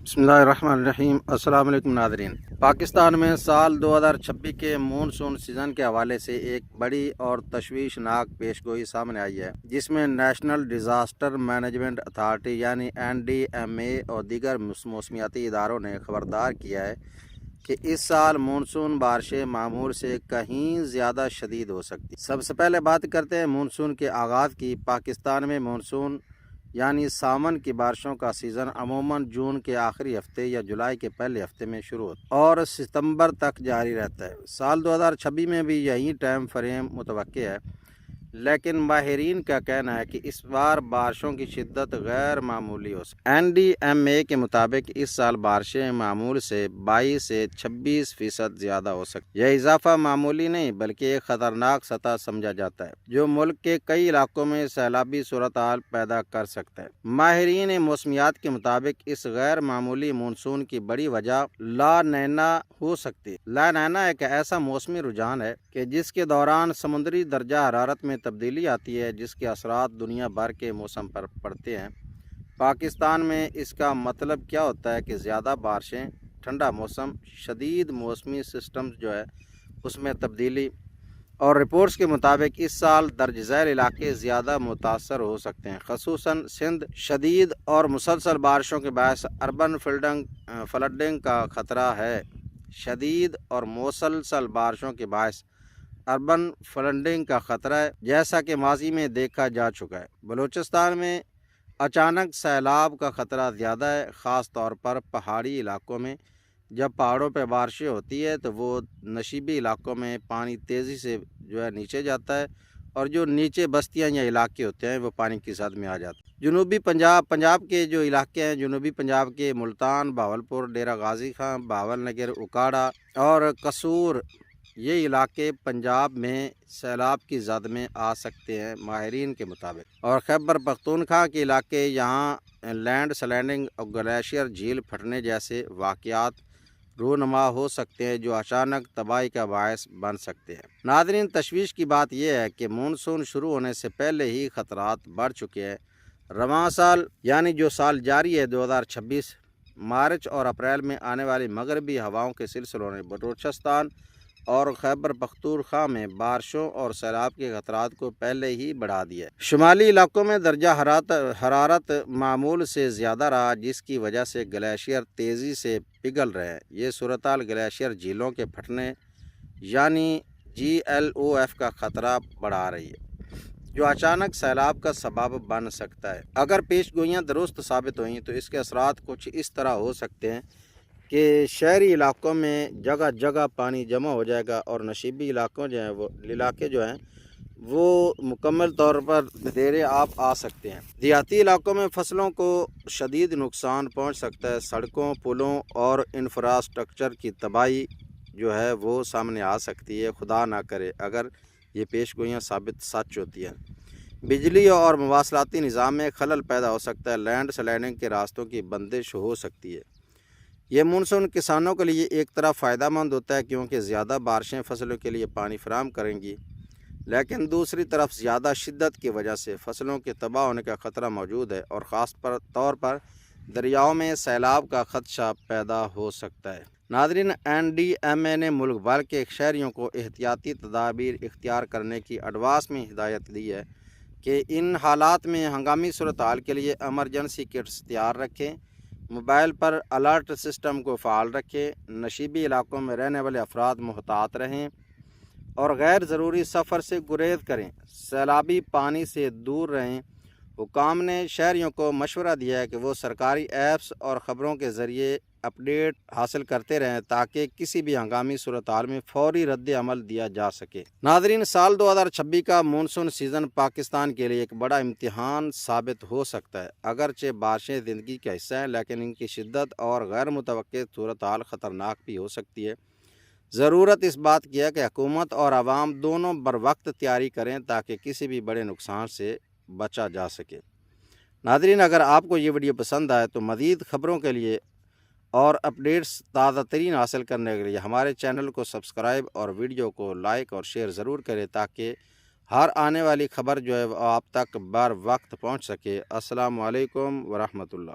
بسم اللہ الرحمن الرحیم۔ السلام علیکم ناظرین۔ پاکستان میں سال 2026 کے مونسون سیزن کے حوالے سے ایک بڑی اور تشویشناک پیشگوئی سامنے آئی ہے، جس میں نیشنل ڈیزاسٹر مینجمنٹ اتھارٹی یعنی NDMA اور دیگر موسمیاتی اداروں نے خبردار کیا ہے کہ اس سال مونسون بارشیں معمول سے کہیں زیادہ شدید ہو سکتی۔ سب سے پہلے بات کرتے ہیں مونسون کے آغاز کی۔ پاکستان میں مونسون یعنی ساون کی بارشوں کا سیزن عموماً جون کے آخری ہفتے یا جولائی کے پہلے ہفتے میں شروع ہوتا ہے اور ستمبر تک جاری رہتا ہے۔ سال 2026 میں بھی یہی ٹائم فریم متوقع ہے، لیکن ماہرین کا کہنا ہے کہ اس بار بارشوں کی شدت غیر معمولی ہو سکتی ہے۔ NDMA کے مطابق اس سال بارشیں معمول سے 22 سے 26% زیادہ ہو سکتی ہیں۔ یہ اضافہ معمولی نہیں بلکہ ایک خطرناک سطح سمجھا جاتا ہے، جو ملک کے کئی علاقوں میں سیلابی صورتحال پیدا کر سکتا ہے۔ ماہرین موسمیات کے مطابق اس غیر معمولی مونسون کی بڑی وجہ لا نینا ہو سکتی ہے۔ لا نینا ایک ایسا موسمی رجحان ہے کہ جس کے دوران سمندری درجہ حرارت میں تبدیلی آتی ہے، جس کے اثرات دنیا بھر کے موسم پر پڑتے ہیں۔ پاکستان میں اس کا مطلب کیا ہوتا ہے کہ زیادہ بارشیں، ٹھنڈا موسم، شدید موسمی سسٹمز اس میں تبدیلی، اور رپورٹس کے مطابق اس سال درج ذیل علاقے زیادہ متاثر ہو سکتے ہیں، خصوصاً سندھ۔ شدید اور مسلسل بارشوں کے باعث اربن فلڈنگ کا خطرہ ہے۔ شدید اور مسلسل بارشوں کے باعث اربن فلڈنگ کا خطرہ ہے، جیسا کہ ماضی میں دیکھا جا چکا ہے۔ بلوچستان میں اچانک سیلاب کا خطرہ زیادہ ہے، خاص طور پر پہاڑی علاقوں میں۔ جب پہاڑوں پہ بارشیں ہوتی ہے تو وہ نشیبی علاقوں میں پانی تیزی سے نیچے جاتا ہے، اور جو نیچے بستیاں یا علاقے ہوتے ہیں وہ پانی کی زد میں آ جاتے ہیں۔ جنوبی پنجاب کے جو علاقے ہیں، جنوبی پنجاب کے ملتان، بہاولپور، ڈیرہ غازی خان، بہاول نگر، اکاڑا اور قصور، یہ علاقے پنجاب میں سیلاب کی زد میں آ سکتے ہیں ماہرین کے مطابق۔ اور خیبر پختونخوا کے علاقے، یہاں لینڈ سلائڈنگ اور گلیشیئر جھیل پھٹنے جیسے واقعات رونما ہو سکتے ہیں، جو اچانک تباہی کا باعث بن سکتے ہیں۔ ناظرین، تشویش کی بات یہ ہے کہ مونسون شروع ہونے سے پہلے ہی خطرات بڑھ چکے ہیں۔ رواں سال یعنی جو سال جاری ہے 2026، مارچ اور اپریل میں آنے والی مغربی ہواؤں کے سلسلوں نے بلوچستان اور خیبر پختونخوا میں بارشوں اور سیلاب کے خطرات کو پہلے ہی بڑھا دیا ہے۔ شمالی علاقوں میں درجہ حرارت معمول سے زیادہ رہا، جس کی وجہ سے گلیشیئر تیزی سے پگھل رہے ہیں۔ یہ صورتحال گلیشیئر جھیلوں کے پھٹنے یعنی GLOF کا خطرہ بڑھا رہی ہے، جو اچانک سیلاب کا سبب بن سکتا ہے۔ اگر پیش گوئیاں درست ثابت ہوئیں تو اس کے اثرات کچھ اس طرح ہو سکتے ہیں کہ شہری علاقوں میں جگہ جگہ پانی جمع ہو جائے گا، اور نشیبی علاقے وہ مکمل طور پر زیر آب آ سکتے ہیں۔ دیہاتی علاقوں میں فصلوں کو شدید نقصان پہنچ سکتا ہے۔ سڑکوں، پلوں اور انفراسٹرکچر کی تباہی وہ سامنے آ سکتی ہے، خدا نہ کرے اگر یہ پیش گوئیاں سچ ہوتی ہیں۔ بجلی اور مواصلاتی نظام میں خلل پیدا ہو سکتا ہے۔ لینڈ سلائڈنگ کے راستوں کی بندش ہو سکتی ہے۔ یہ مونسون کسانوں کے لیے ایک طرف فائدہ مند ہوتا ہے، کیونکہ زیادہ بارشیں فصلوں کے لیے پانی فراہم کریں گی، لیکن دوسری طرف زیادہ شدت کی وجہ سے فصلوں کے تباہ ہونے کا خطرہ موجود ہے، اور خاص طور پر دریاؤں میں سیلاب کا خدشہ پیدا ہو سکتا ہے۔ ناظرین، NDMA نے ملک بھر کے شہریوں کو احتیاطی تدابیر اختیار کرنے کی ایڈوانس میں ہدایت دی ہے کہ ان حالات میں ہنگامی صورتحال کے لیے ایمرجنسی کٹس تیار رکھیں، موبائل پر الرٹ سسٹم کو فعال رکھیں، نشیبی علاقوں میں رہنے والے افراد محتاط رہیں اور غیر ضروری سفر سے گریز کریں، سیلابی پانی سے دور رہیں۔ حکام نے شہریوں کو مشورہ دیا ہے کہ وہ سرکاری ایپس اور خبروں کے ذریعے اپڈیٹ حاصل کرتے رہیں تاکہ کسی بھی ہنگامی صورتحال میں فوری رد عمل دیا جا سکے۔ ناظرین، سال 2026 کا مونسون سیزن پاکستان کے لیے ایک بڑا امتحان ثابت ہو سکتا ہے۔ اگرچہ بارشیں زندگی کا حصہ ہیں، لیکن ان کی شدت اور غیر متوقع صورتحال خطرناک بھی ہو سکتی ہے۔ ضرورت اس بات کی ہے کہ حکومت اور عوام دونوں بروقت تیاری کریں تاکہ کسی بھی بڑے نقصان سے بچا جا سکے۔ ناظرین، اگر آپ کو یہ ویڈیو پسند آئے تو مزید خبروں کے لیے اور اپڈیٹس تازہ ترین حاصل کرنے کے لیے ہمارے چینل کو سبسکرائب اور ویڈیو کو لائک اور شیئر ضرور کریں تاکہ ہر آنے والی خبر آپ تک بر وقت پہنچ سکے۔ السلام علیکم ورحمۃ اللہ۔